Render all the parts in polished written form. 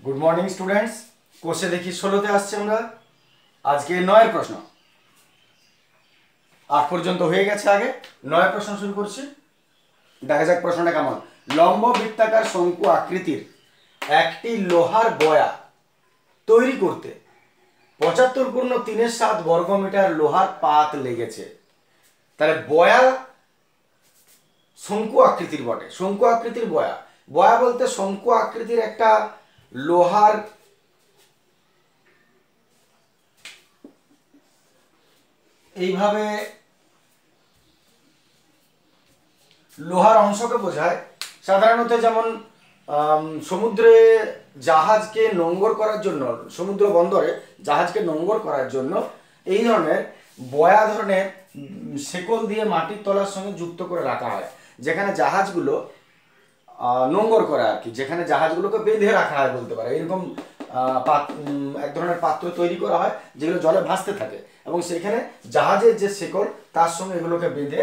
Good morning students. कोर्से देखी 16তে আসছে আমরা। আজকে 9 প্রশ্ন। 8 পর্যন্ত হয়ে গেছে, আগে 9 প্রশ্ন শুরু করছি। দেখা যাক প্রশ্নটা কেমন। লম্ব বৃত্তাকার শঙ্কু আকৃতির একটি লোহার বয়া তৈরি করতে 75.37 বর্গমিটার লোহার পাত লেগেছে। তাহলে বয়া শঙ্কু আকৃতির বটে, শঙ্কু আকৃতির বয়া। বয়া বলতে শঙ্কু আকৃতির একটা লোহার এইভাবে লোহার অংশকে বোঝায়। সাধারণত যেমন সমুদ্রে জাহাজকে নোঙ্গর করার জন্য, সমুদ্র বন্দরে জাহাজকে নোঙ্গর করার জন্য এই ধরনের বয়া ধরনের শেকল দিয়ে মাটির তলার সঙ্গে যুক্ত করে রাখা হয়, যেখানে জাহাজগুলো নোঙ্গর করা আর কি, যেখানে জাহাজগুলোকে বেঁধে রাখা হয় বলতে পারে। এরকম এক ধরনের পাত্র তৈরি করা হয় যেগুলো জলে ভাসতে থাকে, এবং সেখানে জাহাজের যে শেকল তার সঙ্গে এগুলোকে বেঁধে,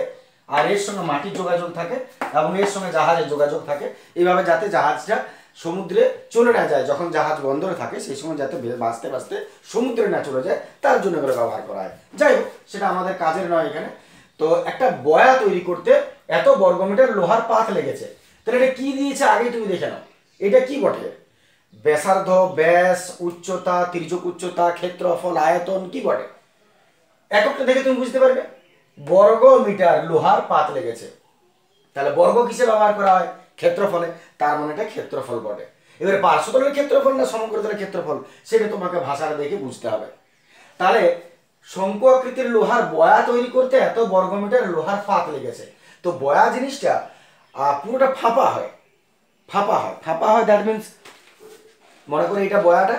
আর এর সঙ্গে মাটির যোগাযোগ থাকে এবং এর সঙ্গে জাহাজের যোগাযোগ থাকে, এইভাবে যাতে জাহাজটা সমুদ্রে চলে না যায়। যখন জাহাজ বন্দরে থাকে সেই সময় যাতে ভাসতে ভাসতে সমুদ্রে না চলে যায়, তার জন্য এগুলো ব্যবহার করা হয়। যাই হোক, সেটা আমাদের কাজের নয় এখানে। তো একটা বয়া তৈরি করতে এত বর্গমিটার লোহার পাত লেগেছে। তাহলে এটা কি দিয়েছে আগেই তুমি দেখে নাও। এটা কি বটে? ব্যাসার্ধ, ব্যাস, উচ্চতা, তির্যক উচ্চতা, ক্ষেত্রফল, আয়তন কি বটে? এককটা দেখে তুমি বুঝতে পারবে। বর্গ মিটার লোহার পাত লেগেছে। তাহলে বর্গ কিসে ব্যবহার করা হয়? ক্ষেত্রফলে। তার মানে এটা ক্ষেত্রফল বটে। এবারে পার্শ্বতলের ক্ষেত্রফল না সমগ্রতলের ক্ষেত্রফল, সেটা তোমাকে ভাষাটা দেখে বুঝতে হবে। তাহলে শঙ্কু আকৃতির লোহার বয়া তৈরি করতে এত বর্গমিটার লোহার পাত লেগেছে। তো বয়া জিনিসটা পুরোটা ফাঁপা হয়, ফাঁপা হয়, ফাঁপা হয়। দ্যাট মিনস মনে করে এটা বয়াটা,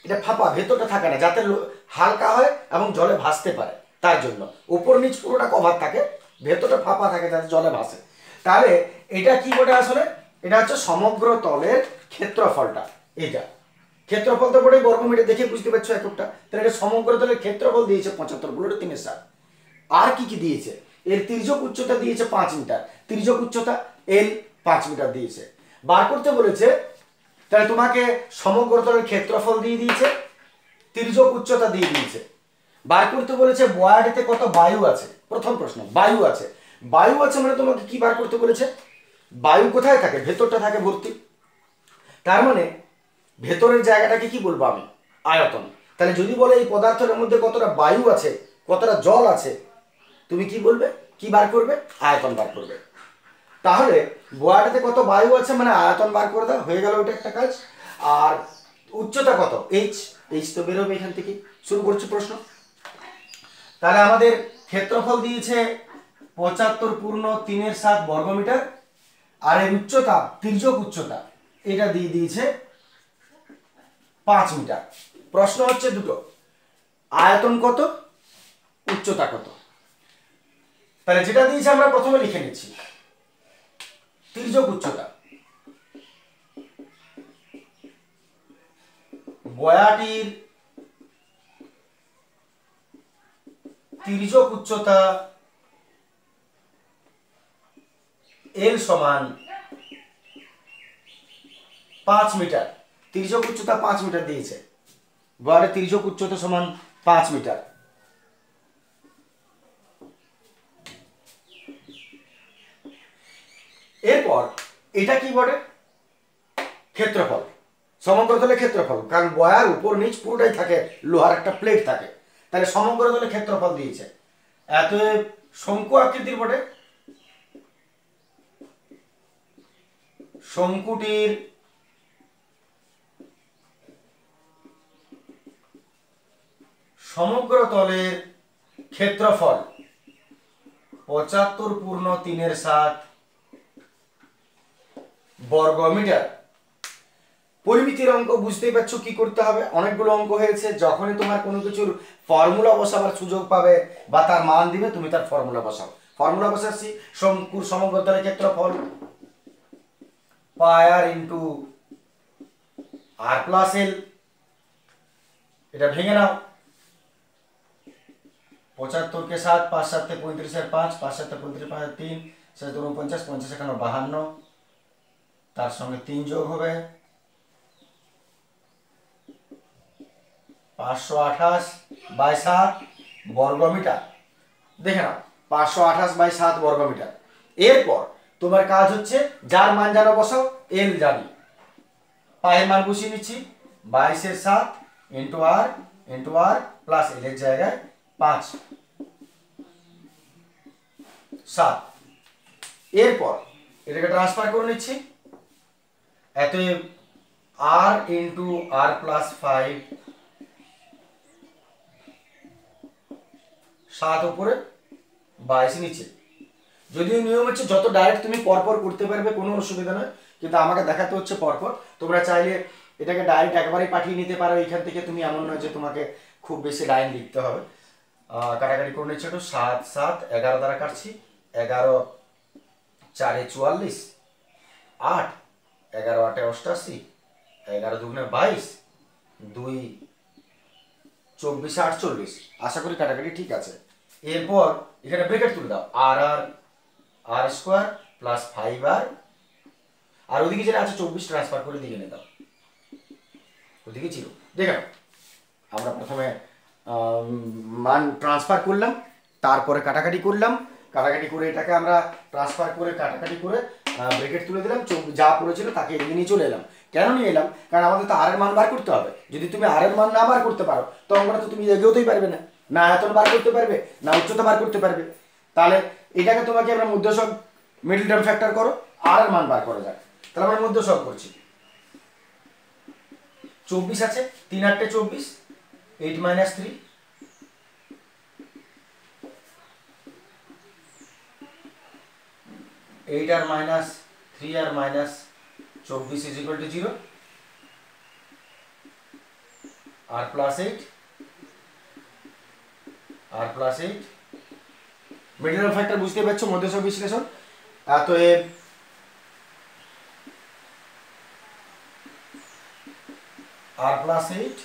এটা ফাঁপা, ভেতরটা থাকে না, যাতে হালকা হয় এবং জলে ভাসতে পারে। তার জন্য উপর নিচ পুরোটা কভার থাকে, ভেতরটা ফাঁপা থাকে যাতে জলে ভাসে। তাহলে এটা কি বটে আসলে? এটা হচ্ছে সমগ্র তলের ক্ষেত্রফলটা। এটা ক্ষেত্রফল তো বটে, বর্গমিটার দেখে বুঝতে পারছো এককটা। তাহলে এটা সমগ্র তলের ক্ষেত্রফল দিয়েছে 75/3/7। আর কি কি দিয়েছে? এর তির্যক উচ্চতা দিয়েছে 5 মিটার, তির্যক উচ্চতা এল 5 মিটার দিয়েছে। বার করতে বলেছে, তাহলে তোমাকে সমগ্র তলের ক্ষেত্রফল দিয়ে দিয়েছে, তির্যক উচ্চতা দিয়ে দিয়েছে। বার করতে বলেছে বয়াটিতে কত বায়ু আছে। প্রথম প্রশ্ন, বায়ু আছে। বায়ু আছে মানে তোমাকে কি বার করতে বলেছে? বায়ু কোথায় থাকে? ভেতরটা থাকে ভর্তি। তার মানে ভেতরের জায়গাটাকে কি বলবো আমি? আয়তন। তাহলে যদি বলে এই পদার্থের মধ্যে কতটা বায়ু আছে, কতটা জল আছে, তুমি কি বলবে? কি বার করবে? আয়তন বার করবে। তাহলে বয়াটাতে কত বায়ু আছে মানে আয়তন বার করে দাও, হয়ে গেল ওটা একটা কাজ। আর উচ্চতা কত? এইচ, এইচ তো বেরোবে এখান থেকে। শুরু করছি প্রশ্ন। তাহলে আমাদের ক্ষেত্রফল দিয়েছে 75.3/7 বর্গমিটার, আর এর উচ্চতা, তির্যক উচ্চতা, এটা দিয়ে দিয়েছে 5 মিটার। প্রশ্ন হচ্ছে দুটো, আয়তন কত, উচ্চতা কত। তাহলে যেটা দিয়েছে আমরা প্রথমে লিখে নিচ্ছি। তির্যক উচ্চতা, বয়াটির তির্যক উচ্চতা এল সমান 5 মিটার। তির্যক উচ্চতা 5 মিটার দিয়েছে। বয়ারের তির্যক উচ্চতা সমান 5 মিটার। এরপর এটা কি বটে? ক্ষেত্রফল, সমগ্র তলের ক্ষেত্রফল। কারণ বয়ার উপর নিচ পুরোটাই থাকে, লোহার একটা প্লেট থাকে। তাহলে সমগ্র তলের ক্ষেত্রফল দিয়েছে। এত শঙ্কু আকৃতির বটে, শঙ্কুটির সমগ্র তলের ক্ষেত্রফল 75.3/7 বর্গমিটার। পরিমিতির অঙ্ক বুঝতেই পারছো কি করতে হবে। অনেকগুলো অঙ্ক হয়েছে, যখনই তোমার কোনো কিছুর ফর্মুলা বসাবার সুযোগ পাবে বা তার মান দিবে, তুমি তার ফর্মুলা বসাও। ফর্মুলা বসাচ্ছি, শঙ্কুর সমগ্র তলের ক্ষেত্রফল পাই আর ইন্টু আর প্লাস এল। এটা ভেঙে নাও। 75 কে 7, 5 7 35 আর 5, 5 7 35, 5 3, 7 49, 50 52, তার সঙ্গে 3 যোগ হবে 528/7 বর্গমিটার। দেখে নাও 528/7 বর্গমিটার। এরপর তোমার কাজ হচ্ছে যার মান জানো বসাও, এল জানি, পায়ের মান বসিয়ে নিচ্ছি 22/7 ইন্টু আর প্লাস এল এর জায়গায় 5/7। এরপর এটাকে ট্রান্সফার করে নিচ্ছি, অতএব আর ইন্টু আর প্লাস 5, 7 উপরে 22 নিচে। যদিও নিয়ম হচ্ছে যত ডাইরেক্ট তুমি পরপর করতে পারবে কোনো অসুবিধা নয়, কিন্তু আমাকে দেখাতে হচ্ছে পরপর। তোমরা চাইলে এটাকে ডাইরেক্ট একবারই পাঠিয়ে নিতে পারো এইখান থেকে, তুমি এমন নয় যে তোমাকে খুব বেশি লাইন লিখতে হবে। কাটাকাটি করে নিচ্ছি একটু, 7 7 11 দ্বারা কাটছি, 11 4 44, 8 11 8 88, 11 2 22, 2 24 48। আশা করি কাটাকাটি ঠিক আছে। এরপর এখানে ব্র্যাকেট তুলে দাও, আর স্কোয়ার প্লাস 5r, আর ওদিকে যেটা আছে 24 ট্রান্সফার করে দিকে নিয়ে দাও, ওদিকে 0। দেখো আমরা প্রথমে মান ট্রান্সফার করলাম, তারপরে কাটাকাটি করলাম, কাটাকাটি করে এটাকে আমরা ট্রান্সফার করে কাটাকাটি করে ব্র্যাকেট তুলে দিলাম, যা পড়েছিল তাকে এগিয়ে নিয়ে চলে এলাম। কেন নিয়ে এলাম? কারণ আমাদের তো আর এর মান বার করতে হবে। যদি তুমি আর এর মান না বার করতে পারো তো অঙ্কটা তো তুমি এগোতেই পারবে না, না আয়তন বার করতে পারবে না উচ্চতা বার করতে পারবে। তাহলে এটাকে তোমাকে আমরা মধ্যসহগ মিডল টার্ম ফ্যাক্টর করো, আর এর মান বার করা যাক। তাহলে আমরা মধ্যসহগ করছি, 24 আছে, 3 8 24, 8 - 3, 8r minus 3r minus 24 is equal to 0, r plus 8, r plus 8 middle factor বুঝতে পারছো, মধ্যসহগ বিশ্লেষণ। অতএব r plus 8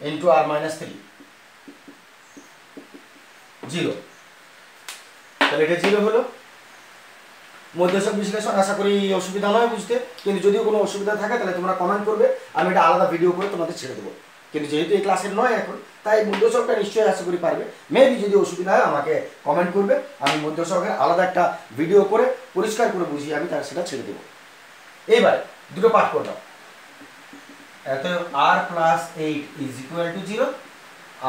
into r minus 3, 0। তাহলে এটা 0 হলো মধ্যসহগ বিশ্লেষণ। আশা করি অসুবিধা নয় বুঝতে, কিন্তু যদিও কোনো অসুবিধা থাকে তাহলে তোমরা কমেন্ট করবে, আমি এটা আলাদা ভিডিও করে তোমাদের ছেড়ে দেবো। কিন্তু যেহেতু এই ক্লাসের নয় এখন, তাই মধ্যসহগটা নিশ্চয়ই আশা করি পারবে। মেবি যদি অসুবিধা হয় আমাকে কমেন্ট করবে, আমি মধ্যসহগের আলাদা একটা ভিডিও করে পরিষ্কার করে বুঝিয়ে আমি তার সেটা ছেড়ে দেবো। এইবার দুটো পাঠ করলাম, এত r plus 8 is equal to 0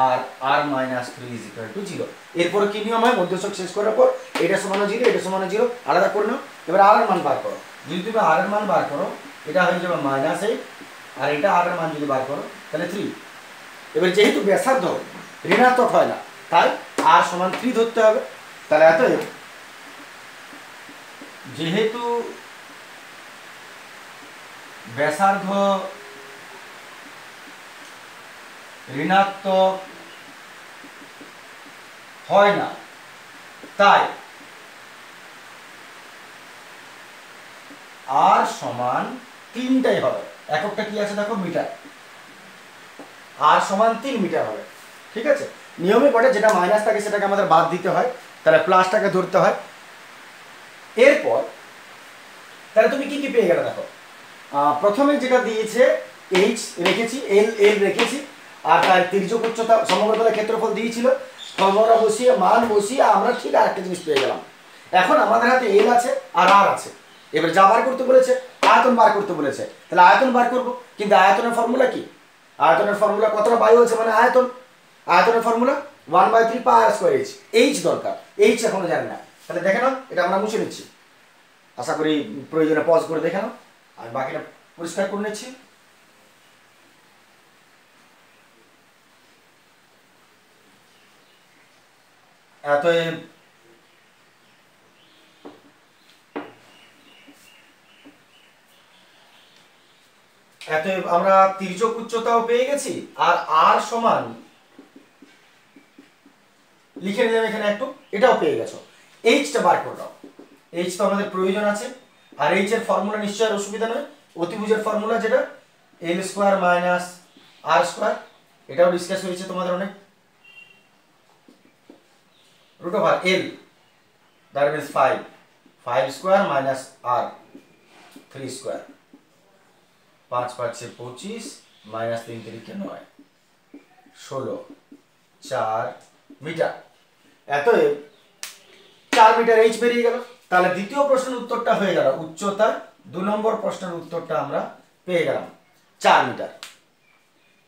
R r minus 3 is equal to 0। এরপরে কি নিয়ম হয়, মধ্যসহগ শেষ করার পর এটা সমান 0 এটা সমান 0 আলাদা করে নাও। এবার r এর মান বার করো, যদি তুমি r এর মান বার করো এটা হয়ে যাবে -8, আর এটা r এর মান যদি বার করো তাহলে 3। এবার যেহেতু ব্যাসার্ধ ঋণাত্মক হয় না তাই r সমান 3 ধরতে হবে। তাহলে এত যেহেতু ব্যাসার্ধ ঋণাত্মক হয় না তাই r সমান 3টাই হবে। এককটা কি আছে দেখো, মিটার। r সমান 3 মিটার হবে, ঠিক আছে। নিয়মে পড়ে যেটা মাইনাস থাকে সেটাকে আমাদের বাদ দিতে হয়, তাহলে প্লাসটাকে ধরতে হয়। এরপর তাহলে তুমি কি কি পেয়ে গেলে দেখো, প্রথমে যেটা দিয়েছে h রেখেছি, l রেখেছি, আর তার তির্যক উচ্চতা সমগ্র তলের ক্ষেত্রফল দিয়েছিল, ফর্মুলা বসিয়ে মান বসিয়ে আমরা ঠিক আরেকটা জিনিস পেয়ে গেলাম। এখন আমাদের হাতে l আছে আর r আছে। এবার যা বার করতে বলেছে আয়তন বার করতে বলেছে, তাহলে আয়তন বার করব। কিন্তু আয়তনের ফর্মুলা কি? আয়তনের ফর্মুলা কতটা বায়ু আছে মানে আয়তন। আয়তনের ফর্মুলা 1/3 পাই r স্কয়ার h। h দরকার, h এখনো জানি না। তাহলে দেখে নাও, এটা আমরা মুছে নিচ্ছি। আশা করি প্রয়োজনে পজ করে দেখে নাও, আর বাকিটা পরিষ্কার করে নিচ্ছি। অতএব আমরা তির্যক উচ্চতাও পেয়ে গেছি, আর r সমান লিখে নিলাম এখানে একটু, এটাও পেয়ে গেছো। h টা বার করে দাও, h তো আমাদের প্রয়োজন আছে। আর h এর ফর্মুলা নিশ্চয়ই অসুবিধা নয়, অতিভুজের ফর্মুলা যেটা l square minus r square, এটাও ডিসকাস হয়েছে তোমাদের অনেক। root over l that means 5 square minus r 3 square, 5 5 25 minus 3 3 9। 16 4 metre. এতএব 4 মিটার এইচ বেরিয়ে গেল। তাহলে দ্বিতীয় প্রশ্নের উত্তরটা হয়ে গেল উচ্চতা। 2 নম্বর প্রশ্নের উত্তরটা আমরা পেয়ে গেলাম 4 মিটার।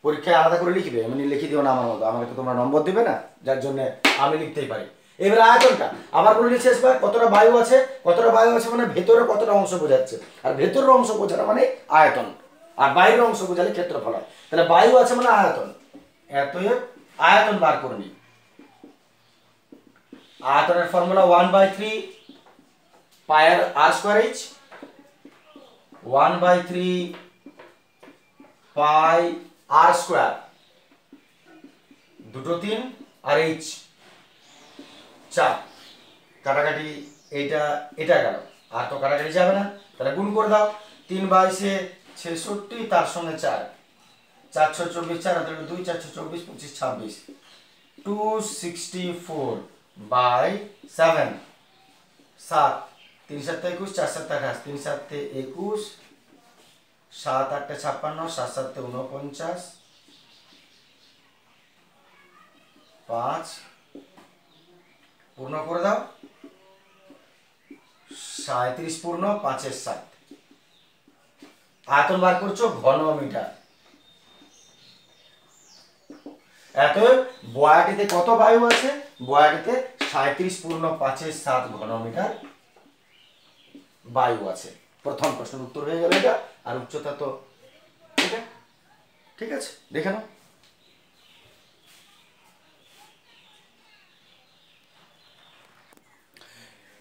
পরীক্ষায় আলাদা করে লিখবে, এমনি লিখে দিও না আমার মতো, আমাকে তো তোমরা নম্বর দেবে না, যার জন্য আমি লিখতেই পারি। এবার আয়তনটা আবার বলে নিচ্ছি শেষবার, কতটা বায়ু আছে, কতটা বায়ু আছে মানে ভেতরে কতটা অংশ বোঝাচ্ছে, আর ভেতরের অংশ বোঝানো মানে আয়তন, আর বাইরের অংশ বোঝালে ক্ষেত্রফল হয়। তাহলে বায়ু আছে মানে আয়তন, এতএব আয়তন বার করে নিই। আয়তনের ফর্মুলা 1/3 পাই আর স্কয়ার এইচ, 1/3 পাই আর স্কয়ার, দুটো 3 আর এইচ 4, কাটাকাটি এইটা এটা গেল, আর তো কাটাকাটি যাবে না, তাহলে গুণ করে দাও। 3/66 তার সঙ্গে 4, 4 6 24, 4 হাতে 2, 4 6 24 25 26, 264/7, 7 3 7 21, 4 7 28, 3 7 21, 7 8 56, 7 7 49, 5 পূর্ণ করে দাও, 37 পূর্ণ 5 এর 7। আয়তন বার করছো ঘন মিটার। এতএব বয়াটিতে কত বায়ু আছে, বয়াটিতে 37 পূর্ণ 5 এর 7 ঘন মিটার বায়ু আছে। প্রথম প্রশ্নের উত্তর হয়ে গেল এটা, আর উচ্চতা তো এটা। ঠিক আছে, দেখে নাও।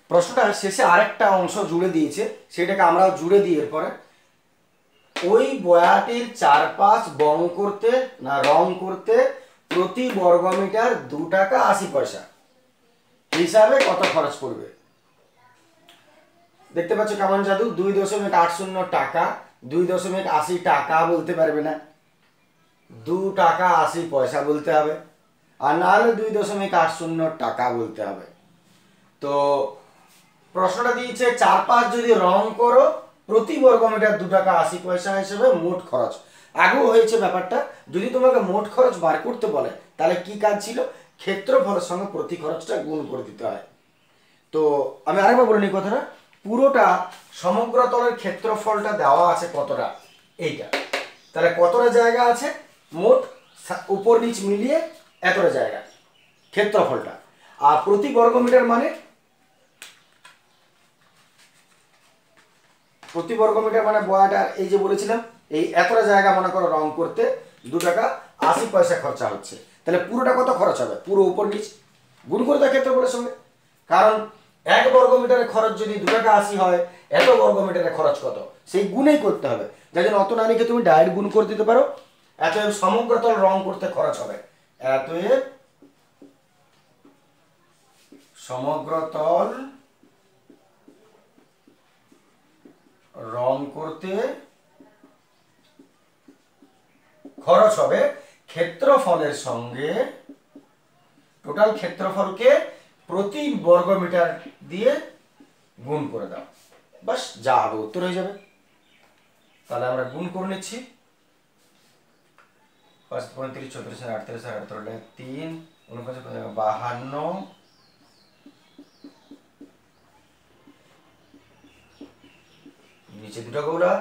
প্রশ্নটা শেষে আরেকটা অংশ জুড়ে দিয়েছে, সেটাকে আমরাও জুড়ে দিই। এরপরে ওই বয়াটির চারপাশ রং করতে প্রতি বর্গমিটার 2 টাকা 80 পয়সা হিসাবে কত খরচ পড়বে। দেখতে পাচ্ছ কেমন জাদু, 2.80 টাকা, 2.80 টাকা বলতে পারবে না, 2 টাকা 80 পয়সা বলতে হবে, আর না হলে 2.80 টাকা বলতে হবে। তো প্রশ্নটা দিয়েছে চারপাশ যদি রং করো প্রতি বর্গমিটার 2 টাকা 80 পয়সা হিসেবে মোট খরচ। আগেও হয়েছে ব্যাপারটা, যদি তোমাকে মোট খরচ বার করতে বলে তাহলে কি কাজ ছিল, ক্ষেত্রফলের সঙ্গে প্রতি খরচটা গুণ করে দিতে হয়। তো আমি আরেকবার বলে নিই কথাটা, পুরোটা সমগ্র তলের ক্ষেত্রফলটা দেওয়া আছে কতটা, এইটা, তাহলে কতটা জায়গা আছে, মোট উপর নিচ মিলিয়ে এতটা জায়গা ক্ষেত্রফলটা, আর প্রতি বর্গমিটার মানে বয়াটা এই যে বলেছিলাম, এই এতটা জায়গা মনে করো রং করতে 2 টাকা 80 পয়সা খরচা হচ্ছে, তাহলে পুরোটা কত খরচ হবে, পুরো উপর নিচ গুণ করে দেওয়া ক্ষেত্রফলের সঙ্গে। কারণ 1 বর্গমিটারের খরচ যদি 2 টাকা 80 হয়, এত বর্গমিটারের খরচ কত সেই গুণেই করতে হবে, যার জন্য অত না লিখে তুমি ডাইরেক্ট গুণ করে দিতে পারো। এতএব সমগ্র তল রং করতে খরচ হবে, এতএব সমগ্র তল রং করতে খরচ হবে ক্ষেত্রফলের সঙ্গে, টোটাল ক্ষেত্রফলকে প্রতি বর্গমিটার দিয়ে গুণ করে দাও, বাস যা হবে উত্তর হয়ে যাবে। তাহলে আমরা গুণ করে নিচ্ছি, 5 35 34 38 38 3 49 52, নিচে দুটো গৌলা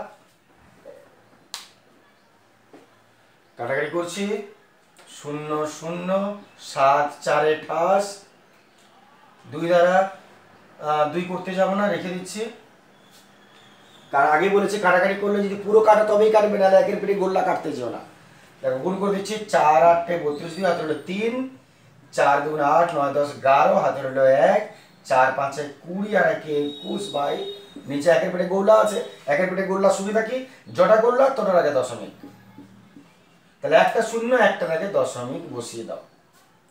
কাটাকাটি করছি, 0 0 7 4 28, 2 দ্বারা 2 করতে যাব না, রেখে দিচ্ছি। কারণ আগে বলেছি কাটাকাটি করলে যদি পুরো কাটো তবেই কাটবে, না একের পেটে গোল্লা কাটতে যেও না। দেখো গুণ করে দিচ্ছি, 4 8 32, 2 হাতে হলো 3, 4 2 8 9 10 11, হাতে হলো 1, 4 5 20 আর 1 21 বাই নিচে একের পেটে গোল্লা আছে, একের পেটে গোল্লা সুবিধা কি, জটা গোল্লা তোটার আগে দশমিক, তাহলে একটা শূন্য একটার আগে দশমিক বসিয়ে দাও,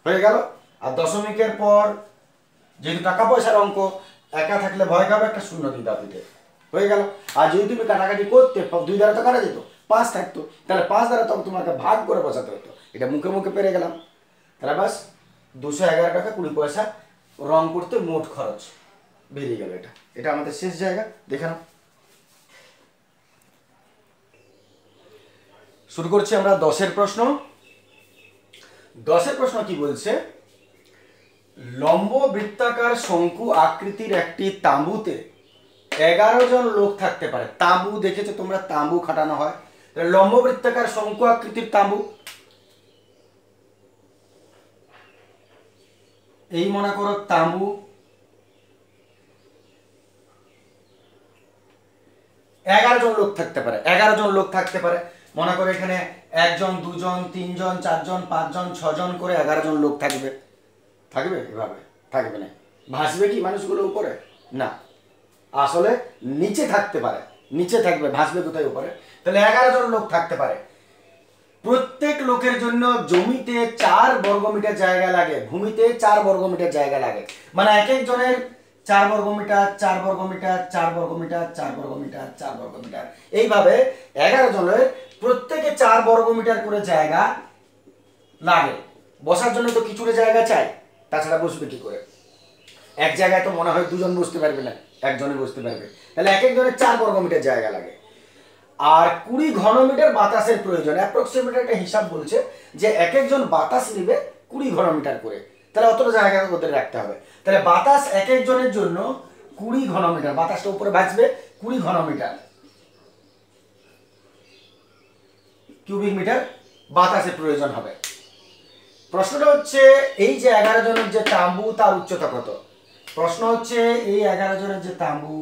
হয়ে গেল। আর দশমিকের পর যেহেতু টাকা পয়সার অঙ্ক, একা থাকলে ভয় খাবে, একটা শূন্য দিয়ে দাও দিতে, হয়ে গেল। আর যদি তুমি কাটাকাটি করতে 2 দ্বারা তো কাটা যেত, 5 থাকতো, তাহলে 5 দ্বারা তখন তোমাকে ভাগ করে বসাতে হতো, এটা মুখে মুখে পেরে গেলাম। তাহলে বাস 211 টাকা 20 পয়সা রং করতে মোট খরচ বেরিয়ে গেল। এটা আমাদের শেষ জায়গা, দেখে নাও। শুরু করছি আমরা 10এর প্রশ্ন। 10 প্রশ্ন কি বলছে, লম্ব বৃত্তাকার শঙ্কু আকৃতির একটি তাঁবুতে 11 জন লোক থাকতে পারে। তাঁবু দেখেছো তোমরা, তাঁবু খাটানো হয়, লম্ব বৃত্তাকার শঙ্কু আকৃতির তাঁবু, এই মনে করো তাঁবু, 11 জন লোক থাকতে পারে, 11 জন লোক থাকতে পারে। মনে করো এখানে 1 জন 2 জন 3 জন 4 জন 5 জন 6 জন করে 11 জন লোক থাকবে। থাকবে এভাবে? থাকবে না। ভাসবে কি মানুষগুলো উপরে? না, আসলে নিচে থাকতে পারে, নিচে থাকবে, ভাসবে কোথায় উপরে? তাহলে 11 জন লোক থাকতে পারে। প্রত্যেক লোকের জন্য জমিতে 4 বর্গমিটার জায়গা লাগে, ভূমিতে 4 বর্গমিটার জায়গা লাগে। মানে এক এক জনের 4 বর্গমিটার 4 বর্গমিটার 4 বর্গমিটার 4 বর্গমিটার 4 বর্গমিটার, এইভাবে 11 জনের প্রত্যেকে 4 বর্গমিটার করে জায়গা লাগে। বসার জন্য তো কিছুটা জায়গা চাই, তাছাড়া বসবে কি করে? এক জায়গায় তো মনে হয় 2 জন বসতে পারবে না, একজনে বসতে পারবে। তাহলে এক এক জনের 4 বর্গমিটার জায়গা লাগে। আর 20 ঘনমিটার বাতাসের প্রয়োজন। অ্যাপ্রক্সিমেট একটা হিসাব বলছে যে এক একজন বাতাস নেবে 20 ঘনমিটার করে, তাহলে অতটা জায়গা ওদের রাখতে হবে। তাহলে বাতাস এক একজনের জন্য 20 ঘনমিটার, বাতাসটা উপরে ভাসবে 20 ঘনমিটার কিউবিক মিটার বাতাসের প্রয়োজন হবে। প্রশ্নটা হচ্ছে এই যে 11 জনের যে তাঁবু তার উচ্চতা কত? প্রশ্ন হচ্ছে এই 11 জনের যে তাঁবু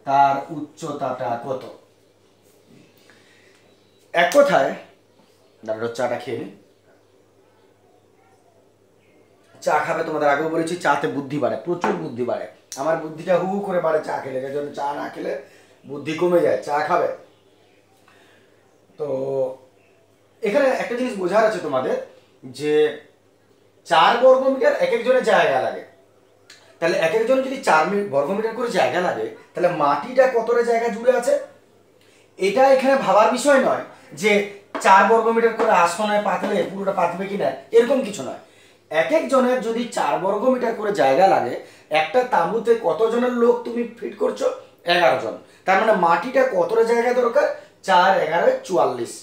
তার উচ্চতাটা কত? এক কথায়, দাঁড়াও চাটা খেয়ে নি। চা খাবে, তোমাদের আগেও বলেছি চাতে বুদ্ধি বাড়ে, প্রচুর বুদ্ধি বাড়ে। আমার বুদ্ধিটা হু হু করে বাড়ে চা খেলে, যার জন্য চা না খেলে বুদ্ধি কমে যায়, চা খাবে। তো এখানে একটা জিনিস বোঝার আছে তোমাদের, যে 4 বর্গমিটার এক একজনের জায়গা লাগে। তাহলে এক একজনের যদি 4 বর্গমিটার করে জায়গা লাগে, তাহলে মাটিটা কতটা জায়গা জুড়ে আছে? এটা এখানে ভাবার বিষয় নয় যে 4 বর্গমিটার করে আসনে পাতলে পুরোটা পাতবে কিনা, এরকম কিছু নয়। এক একজনের যদি 4 বর্গমিটার করে জায়গা লাগে, একটা তাঁবুতে কতজনের লোক তুমি ফিট করছো? 11 জন। তার মানে মাটিটা কতটা জায়গা দরকার? 4 11 44,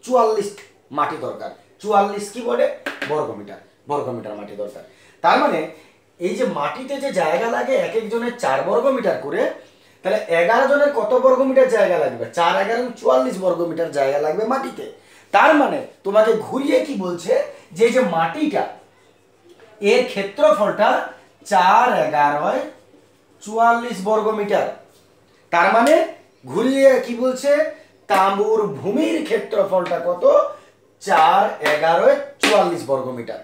44 মাটি দরকার। 44 কি বলে? বর্গমিটার, বর্গমিটার মাটি দরকার। তার মানে এই যে মাটিতে যে জায়গা লাগে এক একজনের 4 বর্গমিটার করে, তাহলে 11 জনের কত বর্গমিটার জায়গা লাগবে? 4 11 44 বর্গমিটার জায়গা লাগবে মাটিতে। তার মানে তোমাকে ঘুরিয়ে কি বলছে, যে যে মাটিটা এর ক্ষেত্রফলটা 4 11 44 বর্গমিটার। তার মানে ঘুরিয়ে কি বলছে, তাঁবুর ভূমির ক্ষেত্রফলটা কত? 4 11 44 বর্গমিটার।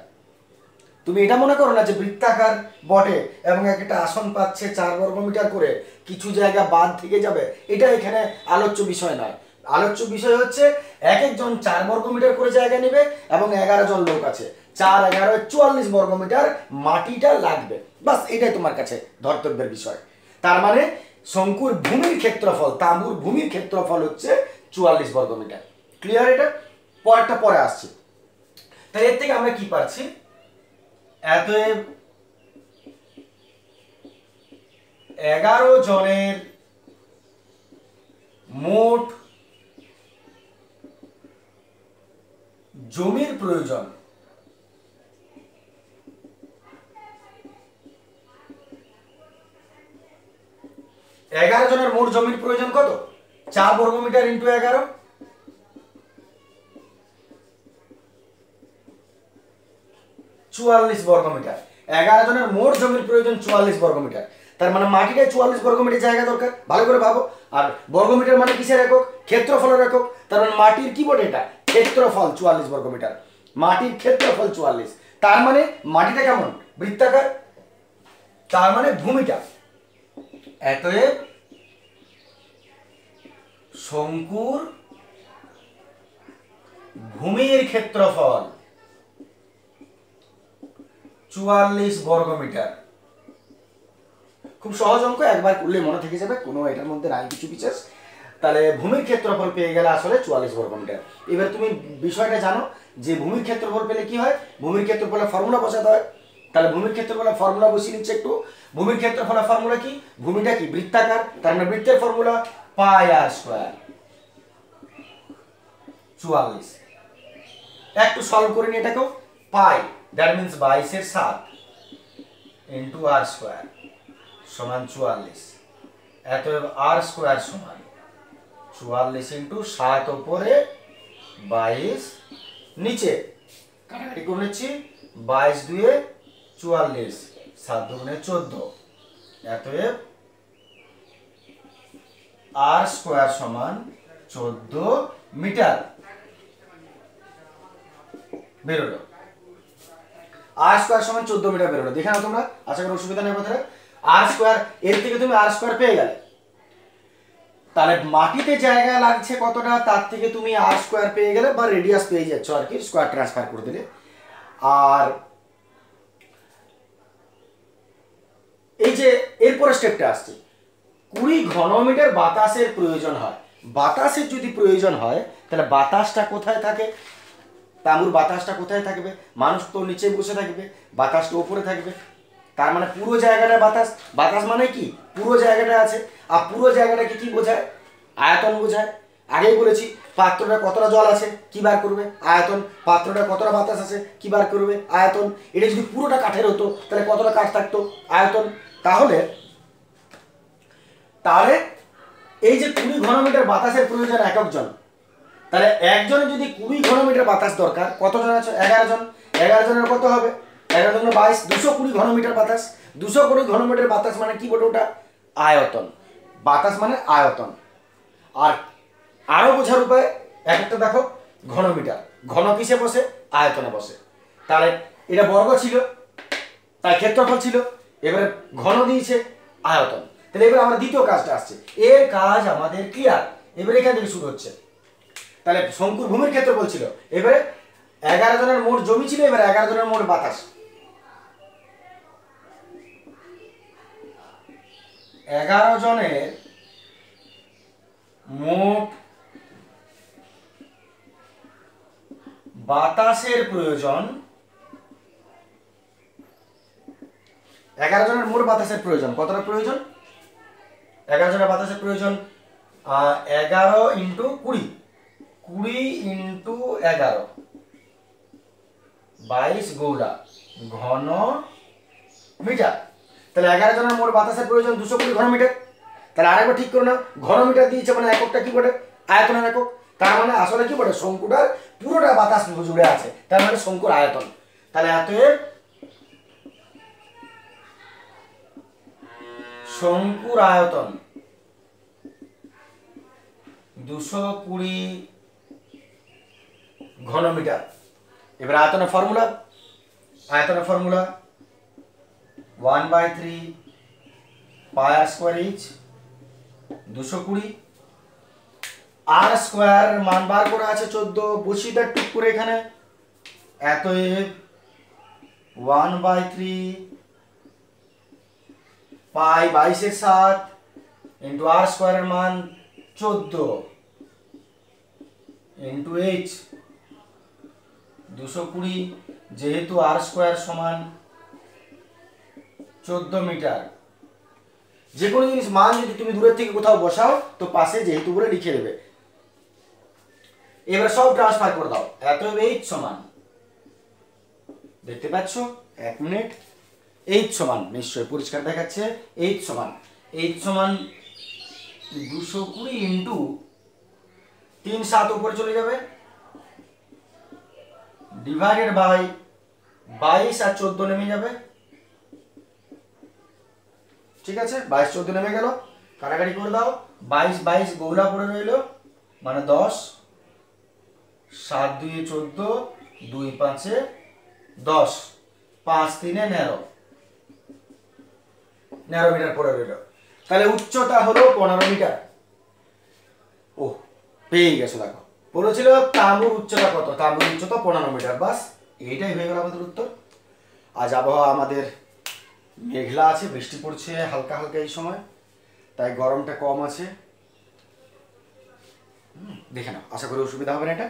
তুমি এটা মনে করো না যে বৃত্তাকার বটে এবং একটা আসন পাচ্ছে 4 বর্গমিটার করে, কিছু জায়গা বাদ থেকে যাবে, এটা এখানে আলোচ্য বিষয় নয়। আলোচ্য বিষয় হচ্ছে এক একজন 4 বর্গমিটার করে জায়গা নেবে এবং 11 জন লোক আছে, 4 11 44 বর্গমিটার মাটিটা লাগবে। বাস এটাই তোমার কাছে ধর্তব্যের বিষয়। তার মানে শঙ্কুর ভূমির ক্ষেত্রফল, তাঁবুর ভূমির ক্ষেত্রফল হচ্ছে 44 বর্গমিটার। ক্লিয়ার? এটা পরেরটা পরে আসছে। তাই এর থেকে আমরা কি পাচ্ছি, অতএব 11 জনের মোট জমির প্রয়োজন 11 জনের মোট জমির প্রয়োজন কত? 4 বর্গমিটার ইন্টু 11, 44 বর্গমিটার। 11 জনের মোট জমির প্রয়োজন 44 বর্গমিটার। তার মানে মাটিটায় 44 বর্গমিটার জায়গা দরকার। ভালো করে ভাবো। আর বর্গমিটার মানে কিসের একক? ক্ষেত্রফলের একক। তার মানে মাটির কি বটে? এটা ক্ষেত্রফল 44 বর্গমিটার। মাটির ক্ষেত্রফল 44। তার মানে মাটিটা কেমন? বৃত্তাকার। তার মানে ভূমিটা, অতএব শঙ্কুর ভূমির ক্ষেত্রফল 44 বর্গমিটার। খুব সহজ অঙ্ক, একবার করলে মনে থেকে যাবে, কোনো এটার মধ্যে নাই কিছু বিশেষ। তাহলে ভূমির ক্ষেত্রফল পেয়ে গেলে আসলে 44 বর্গমিটার। এবার তুমি বিষয়টা জানো যে ভূমির ক্ষেত্রফল পেলে কি হয়? ভূমির ক্ষেত্রফলের ফর্মুলা বসাতে হয়। তাহলে ভূমির ক্ষেত্রফলের ফর্মুলা বসিয়ে নিচ্ছে একটু। ভূমির ক্ষেত্রফলের ফর্মুলা কি? ভূমিটা কি? বৃত্তাকার। তার মানে বৃত্তের ফর্মুলা পাই আর স্কয়ার 44। একটু সলভ করে নি এটাকেও। পাই, দ্যাট মিনস 22 এর 7 ইন্টু আর স্কোয়ার সমান 44। অতএব আর স্কোয়ার সমান 44 ইন্টু 7 ওপরে 22 নিচে কাটাকাটি করে নিচ্ছি, 22 দুয়ে 44, 7 দুগুণে 14। অতএব আর স্কোয়ার সমান 14 মিটার বেরোলো। আর স্কোয়ার সমান 14 মিটার বেরোলো। দেখে নাও তোমরা, আশা করি অসুবিধা নেই কথাটা। আর স্কোয়ার, এর থেকে তুমি আর স্কোয়ার পেয়ে গেলে, তাহলে মাটিতে জায়গা লাগছে কতটা তার থেকে তুমি আর স্কোয়ার পেয়ে গেলে বা রেডিয়াস পেয়ে যাচ্ছ আর কি, স্কোয়ার ট্রান্সফার করে দিলে। আর এই যে এরপরে স্টেপটা আসছে, 20 ঘনমিটার বাতাসের প্রয়োজন হয়। বাতাসের যদি প্রয়োজন হয় তাহলে বাতাসটা কোথায় থাকে, তাঁবুর বাতাসটা কোথায় থাকবে? মানুষ তো নিচে বসে থাকবে, বাতাসটা উপরে থাকবে। তার মানে পুরো জায়গাটা বাতাস, বাতাস মানে কি পুরো জায়গাটা আছে। আর পুরো জায়গাটাকে কি বোঝায়? আয়তন বোঝায়। আগেই বলেছি পাত্রটা কতটা জল আছে কি বার করবে? আয়তন। পাত্রটা কতটা বাতাস আছে কি বার করবে? আয়তন। এটা যদি পুরোটা কাঠের হতো তাহলে কতটা কাঠ থাকতো? আয়তন। তাহলে তাহলে এই যে 20 ঘনমিটার বাতাসের প্রয়োজন একক জন, তাহলে একজনের যদি 20 ঘনমিটার বাতাস দরকার, কতজন আছে? 11 জন। 11 জনের কত হবে? 11 জন 22, 220 ঘনমিটার বাতাস। 220 ঘনমিটার বাতাস মানে কি বলে ওটা? আয়তন। বাতাস মানে আয়তন। আর আরো বোঝার উপায়, একটা দেখো ঘনমিটার, ঘন কিসে বসে? আয়তনে বসে। তাহলে এটা বর্গ ছিল তাই ক্ষেত্রফল ছিল, এবারে ঘন দিয়েছে আয়তন। তাহলে এবার আমরা দ্বিতীয় কাজটা আসছে, এর কাজ আমাদের ক্লিয়ার। এবারে এখান থেকে শুরু হচ্ছে। তাহলে শঙ্কুর ভূমির ক্ষেত্রফল ছিল, এবারে 11 জনের মোট জমি ছিল, এবারে 11 জনের মোট বাতাস। 11 জনের মোট বাতাসের প্রয়োজন, 11 জনের মোট বাতাসের প্রয়োজন। কতটা প্রয়োজন? 11 জনের বাতাসের প্রয়োজন 11 ইন্টু 20, 20 ইন্টু 11, 22 গৌড়া ঘন মিটার। তাহলে 11 জনের মোট বাতাসের প্রয়োজন 220 ঘন মিটার। তাহলে আরেকবার ঠিক করে নাও, ঘন মিটার দিয়েছে মানে এককটা কি বটে? আয়তনের একক। তার মানে আসলে কি বটে? শঙ্কুটার পুরোটা বাতাস জুড়ে আছে, তার মানে শঙ্কুর আয়তন। তাহলে অতএব শঙ্কুর আয়তন 220 ঘনমিটার। এবার আয়তনের ফর্মুলা, 1/3 পাই আর স্কোয়ার এইচ 220। আর স্কোয়ার মান বার করা আছে 14, বসিয়ে দেয় টুক করে এখানে। অতএব 1/3 পাই 22 এর 7 ইন্টু আর স্কোয়ারের মান 14 ইন্টু এইচ 220, যেহেতু আর স্কোয়ার সমান 14 মিটার। যে কোনো জিনিস মান যদি তুমি দূরের থেকে কোথাও বসাও তো পাশে যেহেতু বলে লিখে দেবে। এবার সব ট্রান্সফার করে দাও। অতএব এইচ সমান, দেখতে পাচ্ছ 1 মিনিট, এইচ সমান নিশ্চয়ই পরিষ্কার দেখাচ্ছে, এইচ সমান 220 ইন্টু 3 7 উপরে চলে যাবে, ডিভাইডেড বাই 22 আর 14 নেমে যাবে। ঠিক আছে, 22 14 নেমে গেল, কাটাকাটি করে দাও। 22 গৌলা পড়ে রইল মানে 10, 7 2 14, 2 5 10, 5 3 19 মিটার পড়ে রইল। তাহলে উচ্চতা হলো 15 মিটার। ও পেয়ে গেছো, দেখো বলেছিল তাঁবুর উচ্চতা কত? তাঁবুর উচ্চতা 15 মিটার। বাস এইটাই হয়ে গেল আমাদের উত্তর। আজ আবহাওয়া আমাদের মেঘলা আছে, বৃষ্টি পড়ছে হালকা হালকা এই সময়, তাই গরমটা কম আছে। দেখে নাও, আশা করি অসুবিধা হবে না এটা।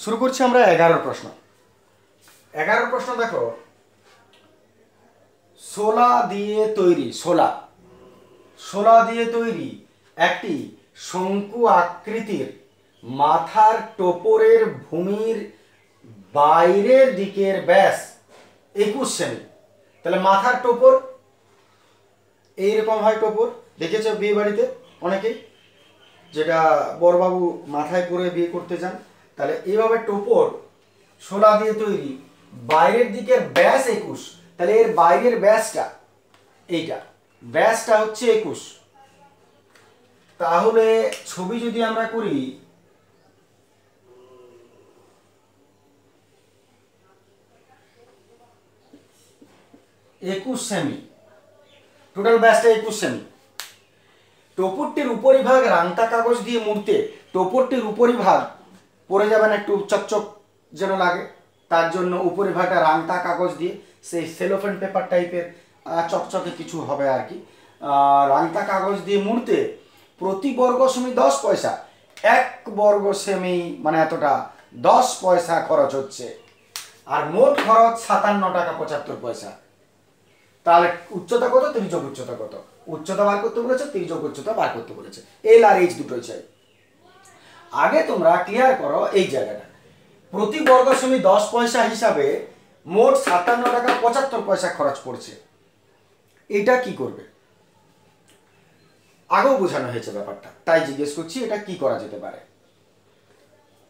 শুরু করছি আমরা 11 প্রশ্ন। 11 প্রশ্ন দেখো, শোলা দিয়ে তৈরি একটি শঙ্কু আকৃতির মাথার টোপরের ভূমির বাইরের দিকের ব্যাস 21 সেমি। তাহলে মাথার টোপর এইরকম হয়, টোপর দেখেছো বিয়ে বাড়িতে অনেকেই, যেটা বড়বাবু মাথায় করে বিয়ে করতে যান, তাহলে এইভাবে টোপর শোলা দিয়ে তৈরি, বাইরের দিকের ব্যাস 21, তাহলে এর বাইরের ব্যাসটা এইটা, ব্যাসটা হচ্ছে 21। তাহলে ছবি যদি আমরা করি, একুশ সেমি, টোটাল ব্যাসটা 21 সেমি। টোপরটির উপরিভাগ রাংতা কাগজ দিয়ে মুড়তে টোপরটির উপরিভাগ পড়ে যাবে না, একটু চকচক যেন লাগে, তার জন্য উপরিভাগটা রাংতা কাগজ দিয়ে, সেই সেলোফেন পেপার টাইপের চকচকে কিছু হবে আর কি, রাংতা কাগজ দিয়ে মুড়তে প্রতি বর্গ সেমি 10 পয়সা, 1 বর্গ সেমি মানে এতটা 10 পয়সা খরচ হচ্ছে। আর মোট খরচ 57 টাকা 75 পয়সা। তাহলে উচ্চতা কত, ত্রিযোগ উচ্চতা কত, উচ্চতা বার করতে বলেছে, ত্রিযোগ উচ্চতা বার করতে বলেছে, এল আর এইচ দুটোই চাই। আগে তোমরা ক্লিয়ার করো এই জায়গাটা, প্রতি বর্গ সেমি 10 পয়সা হিসাবে মোট 57 টাকা 75 পয়সা খরচ পড়ছে। এটা কি করবে, আগেও বোঝানো হয়েছে ব্যাপারটা, তাই জিজ্ঞেস করছি এটা কি করা যেতে পারে।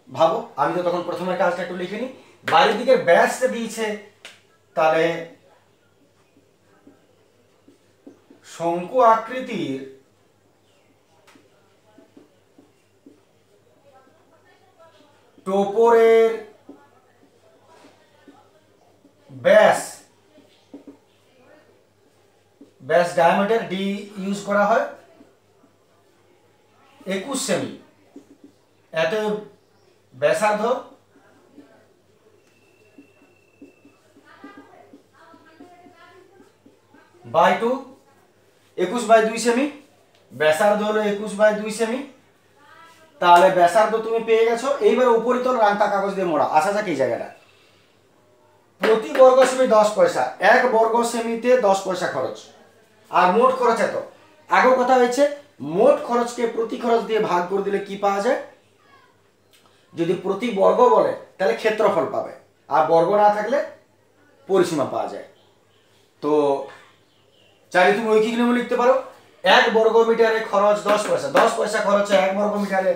ভাবো, আমি তো তখন প্রথমের কাজটা একটু লিখে নিই। বাইরের দিকের ব্যাসটা দিয়েছে, তাহলে শঙ্কু আকৃতির টোপরের ব্যাস, ব্যাস ডায়ামিটার ডি ইউজ করা হয় 21 সেমি, এত ব্যাসার্ধ বাই 2, 21/2 সেমি, ব্যাসার্ধ হলো 21/2 সেমি। তাহলে ব্যাসার্ধ তুমি পেয়ে গেছো। এইবার উপরিতল রাংতা কাগজ দিয়ে মোড়া, আসা যাক এই জায়গাটা, প্রতি বর্গ সেমি 10 পয়সা, 1 বর্গ সেমিতে 10 পয়সা খরচ, আর মোট খরচ এত। আগেও কথা হয়েছে, মোট খরচকে প্রতি খরচ দিয়ে ভাগ করে দিলে কি পাওয়া যায়, যদি প্রতি বর্গ বলে তাহলে ক্ষেত্রফল পাবে, আর বর্গ না থাকলে পরিসীমা পাওয়া যায়। তো চাইলে তুমি ঐকিক নিয়মে লিখতে পারো, 1 বর্গ মিটারে খরচ 10 পয়সা, 10 পয়সা খরচ হয় 1 বর্গ মিটারে,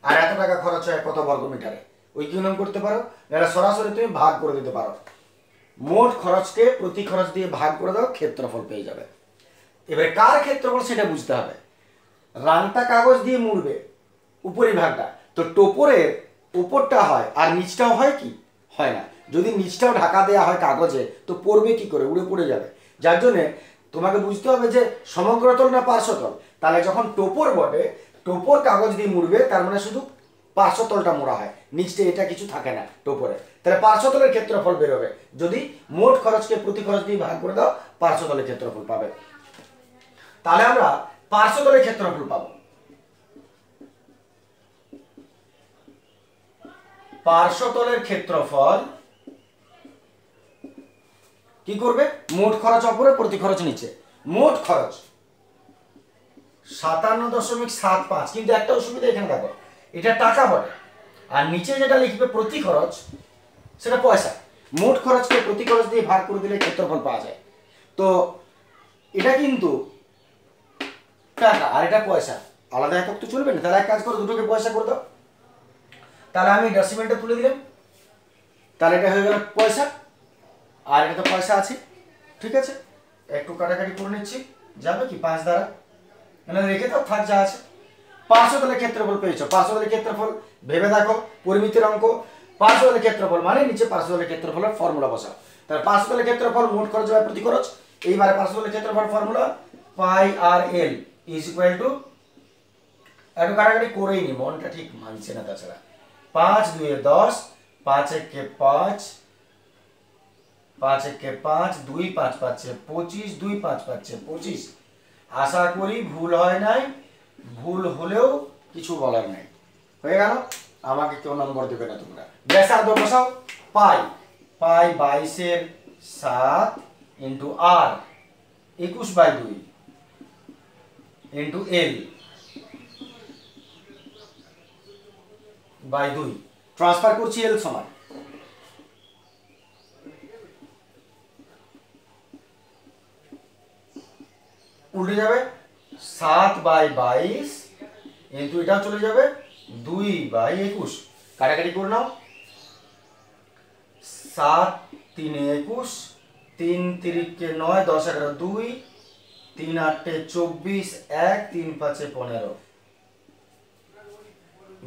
আর এত টাকা খরচ হয় কত বর্গ মিটারে, ঐকিক নিয়ম করতে পারো। এটা সরাসরি তুমি ভাগ করে দিতে পারো, মোট খরচকে প্রতি খরচ দিয়ে ভাগ করে দাও, ক্ষেত্রফল পেয়ে যাবে। এবারে কার ক্ষেত্রফল সেটা বুঝতে হবে। রাংতা কাগজ দিয়ে মুড়বে উপরিভাগটা, তো টোপরের উপরটা হয় আর নিচটাও হয় কি, হয় না। যদি নিচটাও ঢাকা দেওয়া হয় কাগজে, তো পড়বে কি করে, উড়ে পড়ে যাবে। যার জন্যে তোমাকে বুঝতে হবে যে সমগ্রতল না পার্শ্বতল। তাহলে যখন টোপর বটে, টোপর কাগজ দিয়ে মুড়বে, তার মানে শুধু পার্শ্বতলটা মোড়া হয়, নিচটা এটা কিছু থাকে না টোপরে। তাহলে পার্শ্বতলের ক্ষেত্রফল বেরোবে, যদি মোট খরচকে প্রতি খরচ দিয়ে ভাগ করে দাও, পার্শ্বতলের ক্ষেত্রফল পাবে। তাহলে আমরা পার্শ্বতলের ক্ষেত্রফল পাবো। পার্শ্বতলের ক্ষেত্রফল কি করবে, মোট খরচ উপরে, প্রতি খরচ নিচে। মোট খরচ 57.75, কিন্তু একটা অসুবিধা এখানে দেখো, এটা টাকা বটে, আর নিচে যেটা লিখবে প্রতি খরচ সেটা পয়সা। মোট খরচকে প্রতি খরচ দিয়ে ভাগ করে দিলে ক্ষেত্রফল পাওয়া যায়। তো এটা কিন্তু টাকা আর এটা পয়সা, আলাদা একক তো চলবে না। তাহলে এক কাজ করো, দুটোকে পয়সা করে দাও। তাহলে আমি ডেসিমেলটা তুলে দিলাম, তাহলে এটা হয়ে গেল পয়সা, আর এটা তো পয়সা আছে, ঠিক আছে। একটু কাটাকাটি করে নিচ্ছি, যাবে কি 5 দ্বারা, মানে রেখে দাও, থাক যা আছে। পার্শ্বতলের ক্ষেত্রফল পেয়েছো, পার্শ্বতলের ক্ষেত্রফল ভেবে দেখো, পরিমিতির অঙ্ক। পার্শ্বতলের ক্ষেত্রফল মানে নিচে পার্শ্বতলের ক্ষেত্রফলের ফর্মুলা বসাও। তাহলে পার্শ্বতলের ক্ষেত্রফল মোট খরচ বাই প্রতি খরচ। এইবারে পার্শ্বতলের ক্ষেত্রফল formula pi r l is equal to, একটু কাটাকাটি করেই নি, মনটা ঠিক মানছে না তাছাড়া। 5 2 10, 5 1 5, 5 1 5, 2 5 5 25, 2 5 5 25। আশা করি ভুল হয় নাই, ভুল হলেও কিছু বলার নাই, হয়ে গেল। আমাকে কেউ নম্বর দেবে না তোমরা। ব্যাসার্ধ বসাও, pi 22/7 into r 21/2 into l by 2 transfer করছি এল সমান উল্টে যাবে 7/22 কিন্তু এটাও চলে যাবে 2/21 কাটাকাটি করে নাও 7 3 21 3 3 9 10 11 2 3 8 24 1 3 5 15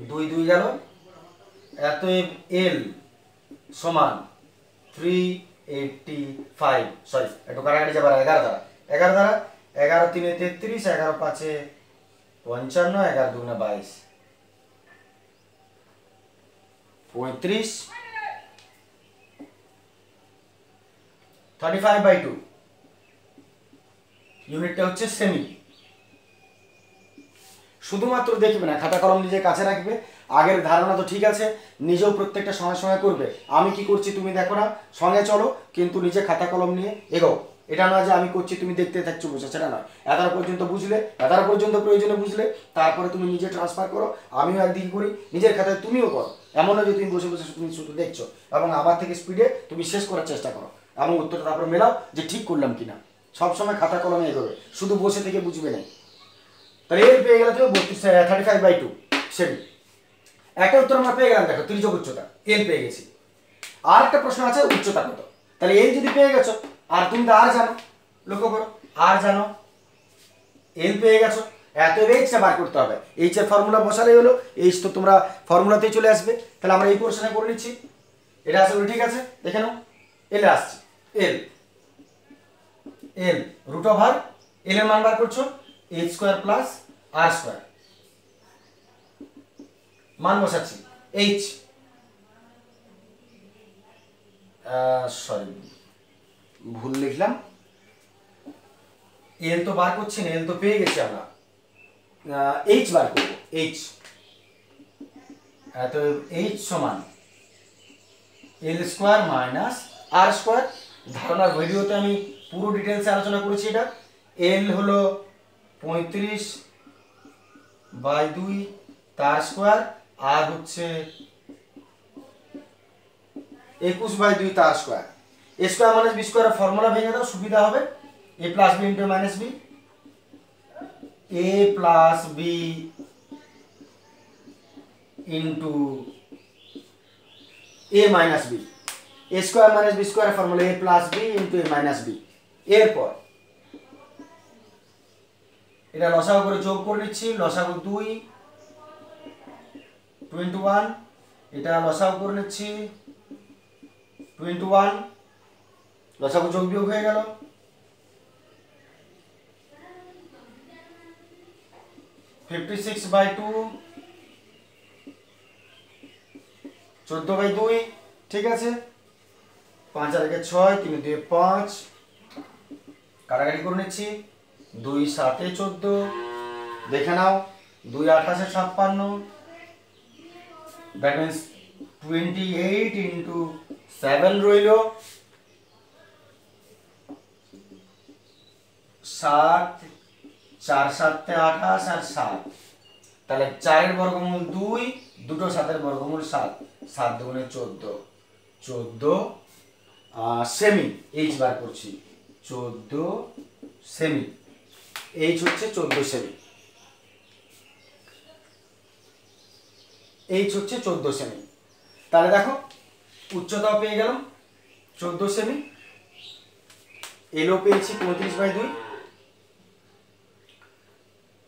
2 2 গেল অতএব এল সমান 385 সরি একটু কাটাকাটি যাবে 11 দ্বারা 11 দ্বারা 11 3 33 11 5 55 11 2 22 35 35/2 ইউনিটটা হচ্ছে সেমি শুধুমাত্র দেখবে না খাতা কলম নিজের কাছে রাখবে আগের ধারণা তো ঠিক আছে নিজেও প্রত্যেকটা সময় সময় করবে আমি কি করছি তুমি দেখো না সঙ্গে চলো কিন্তু নিজে খাতা কলম নিয়ে এগোও এটা নয় যে আমি করছি তুমি দেখতে থাকছো বসে সেটা নয় এগারো পর্যন্ত বুঝলে 11 পর্যন্ত প্রয়োজনে বুঝলে তারপরে তুমি নিজে ট্রান্সফার করো আমিও একদিকে করি নিজের খাতায় তুমিও করো এমন নয় যে তুমি বসে বসে তুমি শুধু দেখছো এবং আমার থেকে স্পিডে তুমি শেষ করার চেষ্টা করো এবং উত্তরটা তারপরে মেলাও যে ঠিক করলাম কিনা সবসময় খাতা কলমে এগোবে শুধু বসে থেকে বুঝবে না তাহলে এর পেয়ে গেলে তুমি 35/2 সেমি একটা উত্তর আমরা পেয়ে গেলাম দেখো তির্যক উচ্চতা এল পেয়ে গেছি আর একটা প্রশ্ন আছে উচ্চতা কত তাহলে এল যদি পেয়ে গেছো আর তুমি তো আর জানো লক্ষ্য করো আর জানো এল পেয়ে গেছো এত এইচটা বার করতে হবে এইচ এর ফর্মুলা বসালেই হলো এইচ তো তোমরা ফর্মুলাতেই চলে আসবে তাহলে আমরা এই পোর্শনে করে নিচ্ছি এটা আসলে ঠিক আছে দেখে নাও এল আসছে এল এল রুট ওভার এল এর মান বার করছো এইচ স্কয়ার প্লাস আর স্কয়ার মান বসাচ্ছি এইচ সরি ভুল লিখলাম এল তো বার করছি না এল তো পেয়ে গেছি আমরা এইচ বার করব এইচ তো এইচ সমান এল স্কয়ার মাইনাস আর স্কয়ার ধারণার ভিডিওতে আমি পুরো ডিটেলসে আলোচনা করেছি এটা এল হলো 35/2 তার স্কয়ার আর হচ্ছে 21/2 তার square a square minus b স্কয়ারের ফর্মুলা ভেঙে দাও সুবিধা হবে a plus b into minus b a plus b into a minus b a square minus b স্কয়ারের formula a plus b into a minus b এরপর এটা লসাগু করে যোগ করে নিচ্ছি লসাগু 2 21 এটা লসাগু করে নিচ্ছি 21 লসাগু যোগ বিয়োগ হয়ে গেল 56/2 14/2 ঠিক আছে 5 আর 6 3 2 5 কাটাকাটি করে নিচ্ছি 2 7 14 দেখে নাও 2 8 56 that means 28 into 7 রইল 7 4 7 28 আর 7 তাহলে 4 এর বর্গমূল 2 দুটো 7 এর বর্গমূল 7 7 দুগুণে 14 14 সেমি এইচ বার করছি 14 সেমি এইচ হচ্ছে 14 সেমি এইচ হচ্ছে 14 সেমি তাহলে দেখো উচ্চতাও পেয়ে গেলাম 14 সেমি এলও পেয়েছি 35/2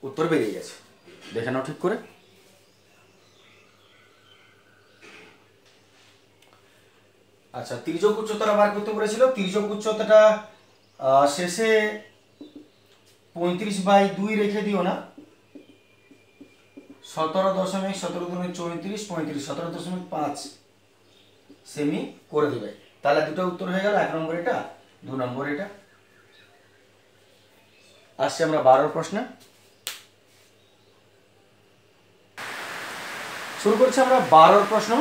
উত্তর বেরিয়ে গেছে দেখে নাও ঠিক করে আচ্ছা তির্যক উচ্চতাটা বার করতে বলেছিল তির্যক উচ্চতাটা শেষে 35/2 রেখে দিও না 17.17 সেমি করে দিবে তাহলে দুটো উত্তর হয়ে গেল 1 নম্বর এটা 2 নম্বর এটা আসছে আমরা 12 প্রশ্ন শুরু করছি আমরা 12 প্রশ্ন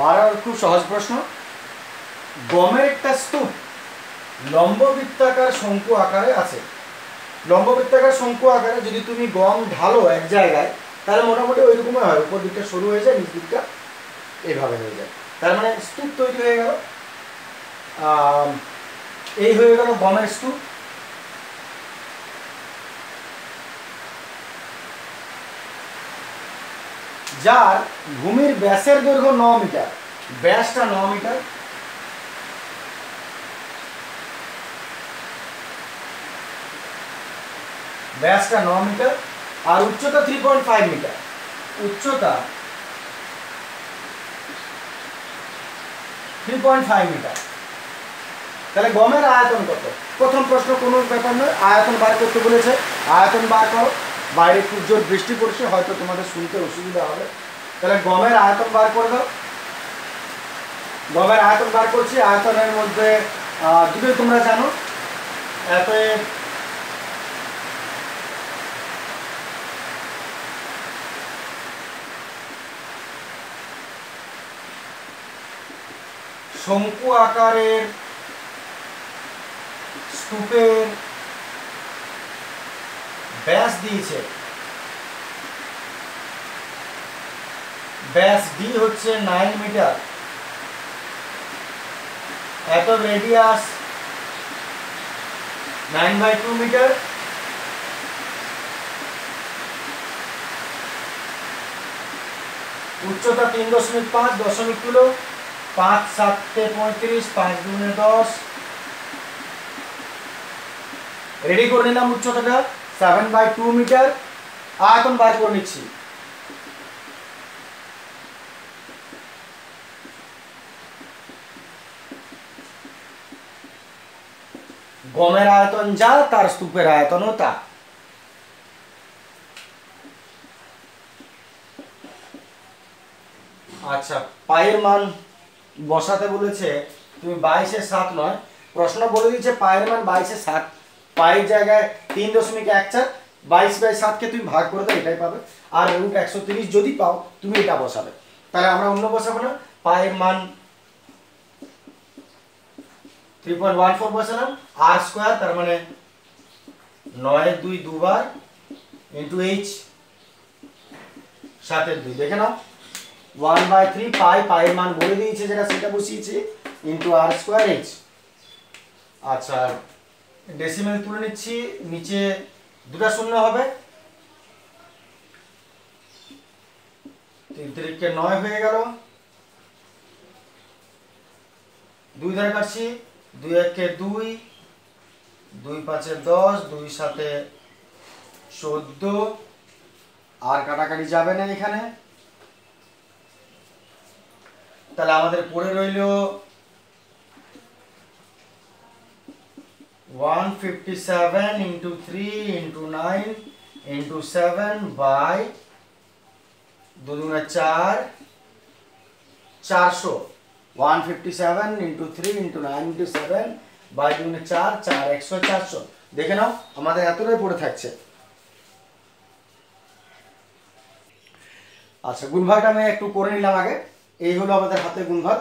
12 খুব সহজ প্রশ্ন গমের একটা স্তূপ লম্ববৃত্তাকার শঙ্কু আকারে আছে লম্ববৃত্তাকার শঙ্কু আকারে যদি তুমি গম ঢালো এক জায়গায় তাহলে মোটামুটি ওই রকমই হয়, উপর দিকটা সরু হয়ে যায়, নিচ দিকটা এইভাবে হয়ে যায়। তার মানে স্তূপ তৈরি হয়ে গেল। এই হয়ে গেল গমের স্তূপ। যার ভূমির ব্যাসের দৈর্ঘ্য 9 মিটার, ব্যাসটা 9 মিটার, ব্যাসটা 9 মিটার, আর উচ্চতা 3.5 মিটার, উচ্চতা 3.5 মিটার। তাহলে গমের আয়তন কত? প্রথম প্রশ্ন কোনো ব্যাপার নয়, আয়তন বার করতে বলেছে, আয়তন বার করো। বাইরে খুব জোর বৃষ্টি পড়ছে, হয়তো তোমাদের শুনতে অসুবিধা হবে, তাহলে গমের আয়তন বার করে দাও। গমের আয়তন বার করছি। আয়তনের মধ্যে দুটোই তোমরা জানো, অতএব শঙ্কু আকারের স্তূপের ব্যাস দিয়েছে, ব্যাস ডি হচ্ছে 9 মিটার, এত রেডিয়াস 9/2 মিটার, উচ্চতা 3.5, দশমিক তুলো, 5 7 35, 5 2 10, রেডি করে নিলাম উচ্চতাটা 7/2 মিটার। আয়তন বার করে নিচ্ছি। গমের আয়তন যা, তার স্তূপের আয়তনও তা। আচ্ছা, পায়ের মান বসাতে বলেছে, তুমি 22/7 নয়, প্রশ্ন বলে দিয়েছে পায়ের মান 22/7, পায়ের জায়গায় 3.14, 22/7কে তুমি ভাগ করে দাও, এটাই পাবে। আর √130 যদি পাও তুমি এটা বসাবে, তাহলে আমরা অন্য বসাবো না। পায়ের মান 3.14 বসালাম, আর স্কোয়ার তার মানে 9/2 দুবার ইন্টু এইচ 7/2, দেখে নাও 1/3 পাই, পায়ের মান বলে দিয়েছে যেটা সেটা বসিয়েছি, ইন্টু আর স্কোয়ার এইচ। আচ্ছা, ডেসিমেল তুলে নিচ্ছি, নিচে দুটা শূন্য হবে, 3 3 9 হয়ে গেল, 2 ধারে কাটছি, 2 1 2, 2 5 10, 2 7 14, আর কাটাকাটি যাবে না এখানে। তাহলে আমাদের পড়ে রইল 157 into 3 into 9 into 7 by 2 2 4, 400। 157 into 3 into 9 into 7 by 2 4, 4 100, 400। দেখে নাও আমাদের এতটাই পড়ে থাকছে। আচ্ছা, গুণভাগটা আমি একটু করে নিলাম আগে। এই হলো আমাদের হাতে গুণভাগ,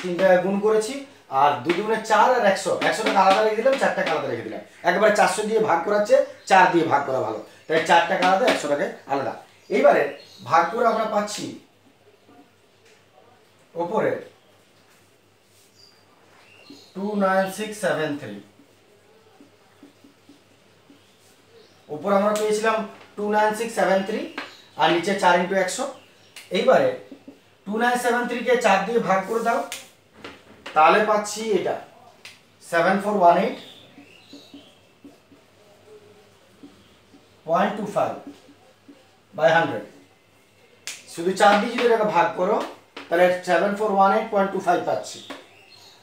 3টা গুণ করেছি, আর 2 2 4 আর 100, 100টাকে আলাদা রেখে দিলাম, 4টাকে আলাদা রেখে দিলাম। একবারে 400 দিয়ে ভাগ করাচ্ছে, 4 দিয়ে ভাগ করা ভালো, তাই 4টাকে আলাদা, 100টাকে আলাদা। এইবারে ভাগ করে আমরা পাচ্ছি ওপরে 29673, উপর আমরা পেয়েছিলাম 29673, আর নিচে 4 ইন্টু 100। এইবারে 2973 কে 4 দিয়ে ভাগ করে দাও, তাহলে পাচ্ছি এটা 7418.25 বাই 100। শুধু 4 দিয়ে যদি এটাকে ভাগ করো তাহলে 7418.25 পাচ্ছি,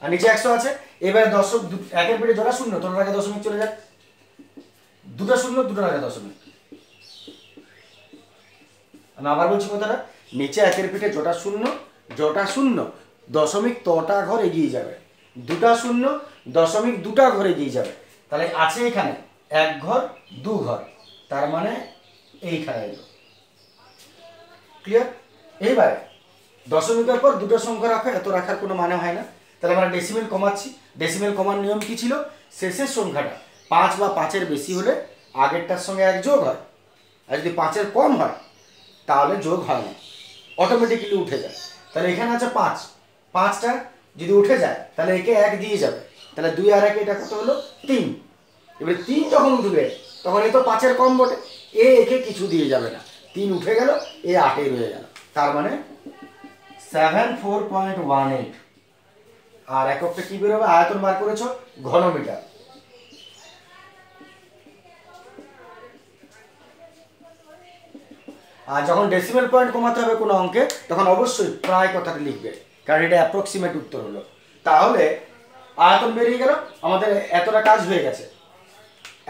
আর নিচে 100 আছে। এবারে দশক, একের পেটে জোড়া শূন্য, তোটার আগে দশমিক চলে যাক, দুটো শূন্য, দুটোর আগে দশমিক। আমি আবার বলছি কথাটা, নিচে একের পিঠে জোটা শূন্য, জোটা শূন্য, দশমিক তটা ঘর এগিয়ে যাবে, দুটা শূন্য, দশমিক দুটা ঘর এগিয়ে যাবে। তাহলে আছে এখানে 1 ঘর 2 ঘর, তার মানে এইখানে এলো। ক্লিয়ার? এইবারে দশমিকের পর দুটো সংখ্যা রাখো, এত রাখার কোনো মানে হয় না। তাহলে আমরা ডেসিমেল কমাচ্ছি। ডেসিমেল কমার নিয়ম কি ছিল? শেষের সংখ্যাটা 5 বা 5-এর বেশি হলে আগেরটার সঙ্গে 1 যোগ হয়, আর যদি 5-এর কম হয় তাহলে যোগ হয় না, অটোমেটিক্যালি উঠে যায়। তাহলে এখানে আছে 5, 5টা যদি উঠে যায় তাহলে একে 1 দিয়ে যাবে, তাহলে 2 আর 1 এটা কত হলো 3। এবারে 3 যখন উঠবে তখন এই তো 5-এর কম বটে, একে কিছু দিয়ে যাবে না, 3 উঠে গেল, 8-এই রয়ে গেল, তার মানে 74.18। আর এককটা কি বেরোবে, আয়তন বার করেছ ঘনমিটার। আর যখন ডেসিমেল পয়েন্ট কমাতে হবে কোনো অঙ্কে তখন অবশ্যই প্রায় কথাটা লিখবে, কারণ এটা অ্যাপ্রক্সিমেট উত্তর হলো। তাহলে আয়তন বেরিয়ে গেল, আমাদের এতটা কাজ হয়ে গেছে,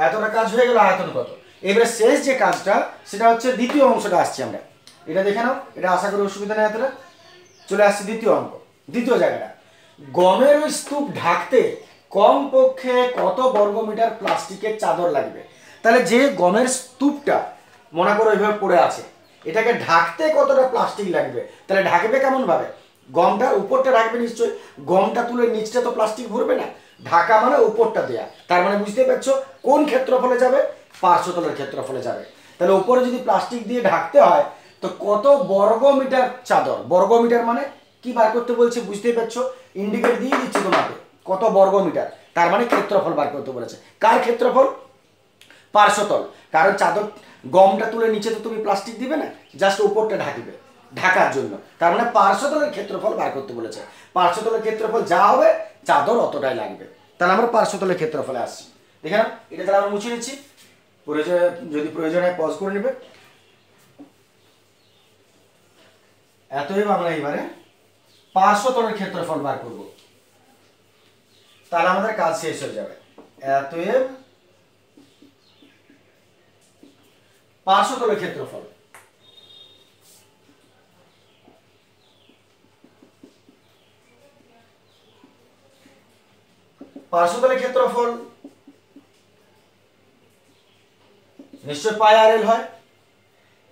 এতটা কাজ হয়ে গেল, আয়তন কত। এবারে শেষ যে কাজটা সেটা হচ্ছে দ্বিতীয় অংশটা আসছি আমরা, এটা দেখে নাও, এটা আশা করি অসুবিধা নেই এতটা। চলে আসছি দ্বিতীয় অঙ্ক, দ্বিতীয় জায়গাটা, গমের ওই স্তূপ ঢাকতে কমপক্ষে কত বর্গমিটার প্লাস্টিকের চাদর লাগবে। তাহলে যে গমের স্তূপটা মনে করো এইভাবে পড়ে আছে, এটাকে ঢাকতে কতটা প্লাস্টিক লাগবে, তাহলে ঢাকবে কেমন ভাবে, গমটার উপরটা ঢাকবে নিশ্চয়ই, গমটা তুলে নিচটা তো প্লাস্টিক ভরবে না, ঢাকা মানে উপরটা দেয়া, তার মানে বুঝতে পারছো কোন ক্ষেত্রফলে যাবে, পার্শ্বতলের ক্ষেত্রফলে যাবে। তাহলে উপরে যদি প্লাস্টিক দিয়ে ঢাকতে হয় তো কত বর্গমিটার চাদর, বর্গমিটার মানে কি বার করতে বলছে বুঝতেই পারছো, ইন্ডিকেট দিয়ে দিচ্ছি তোমাকে, কত বর্গমিটার, তার মানে ক্ষেত্রফল বার করতে বলেছে। কার ক্ষেত্রফল, পার্শ্বতল, কারণ চাদর গমটা তুলে নিচে তো তুমি প্লাস্টিক দিবে না, জাস্ট উপরটা ঢাকবে ঢাকার জন্য, তার মানে পার্শ্বতলের ক্ষেত্রফল বার করতে বলেছে। পার্শ্বতলের ক্ষেত্রফল যা হবে চাদর অতটাই লাগবে, তাহলে আমরা পার্শ্বতলের ক্ষেত্রফলে আসছি। দেখে নাও, এটা তাহলে আমরা মুছে নিচ্ছি, প্রয়োজন যদি প্রয়োজন হয় পজ করে নেবে। এতএব আমরা এবারে পার্শ্বতলের ক্ষেত্রফল বার করব, তাহলে আমাদের কাজ শেষ হয়ে যাবে। এতএব পার্শ্বতলের ক্ষেত্রফল, পার্শ্বতলের ক্ষেত্রফল নিশ্চয় পাই আর এল হয়,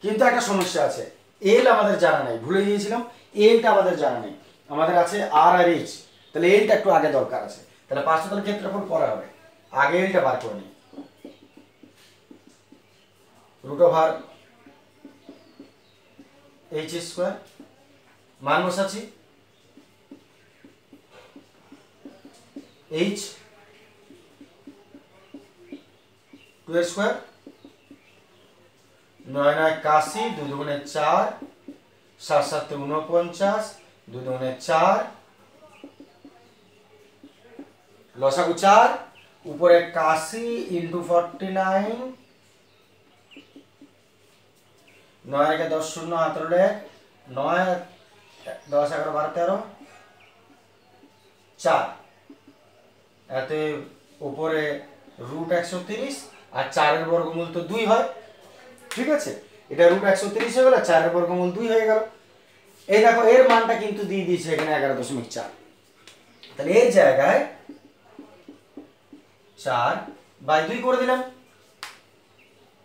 কিন্তু একটা সমস্যা আছে, এল আমাদের জানা নেই, ভুলে গিয়েছিলাম, এলটা আমাদের জানা নেই, আমাদের আছে আর আর এইচ, তাহলে এলটা একটু আগে দরকার আছে, তাহলে পার্শ্বতলের ক্ষেত্রফল পরে হবে, আগে এলটা বার করে নিই। রুট ওভার এইচ স্কোয়ার, মান বসাচ্ছি, এইচ 2 স্কোয়ার, 9 9 81, 2 দুগুণে 4, 7 7 49, 2 দুগুণে 4, লসাগু 4, উপরে 81 ইন্টু 49, 9 একে 10 শূন্য, 17 9 10 11 12 13 4, এতে উপরে রুট 130 আর 4-এর বর্গমূল তো 2 হয়, ঠিক আছে, এটা রুট 130 হয়ে গেল, 4-এর বর্গমূল 2 হয়ে গেল। এই দেখো এর মানটা কিন্তু দিয়ে দিয়েছে এখানে 11.4, তাহলে এই জায়গায় 4/2 করে দিলাম,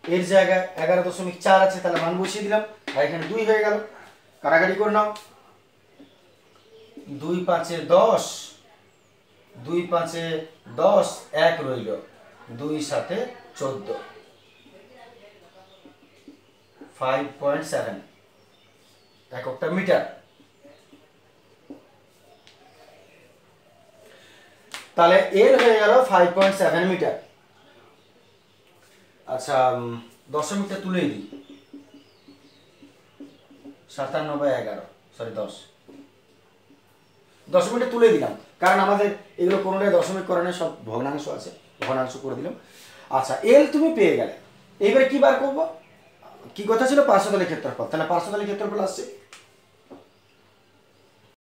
এর জায়গায় 11.4 আছে, তাহলে মান বসিয়ে দিলাম, আর এখানে 2 হয়ে গেল, কাটাকাটি করে নাও, 2 5 10, 2 5 10, 1 রইল, 2 7 14, 5.7 এককটা মিটার। তাহলে এর হয়ে গেল 5.7 মিটার। আচ্ছা, দশমিকটা তুলেই দিই, 57/11, সরি 10, দশমিকটা তুলে দিলাম, কারণ আমাদের এগুলো কোনোটাই দশমিক করে না, সব ভগ্নাংশ আছে, ভগ্নাংশ করে দিলাম। আচ্ছা, এল তুমি পেয়ে গেলে, এইবারে কি বার করবো, কি কথা ছিল, পার্শ্বতলের ক্ষেত্রফল, তাহলে পার্শ্বতলের ক্ষেত্রফল আসছে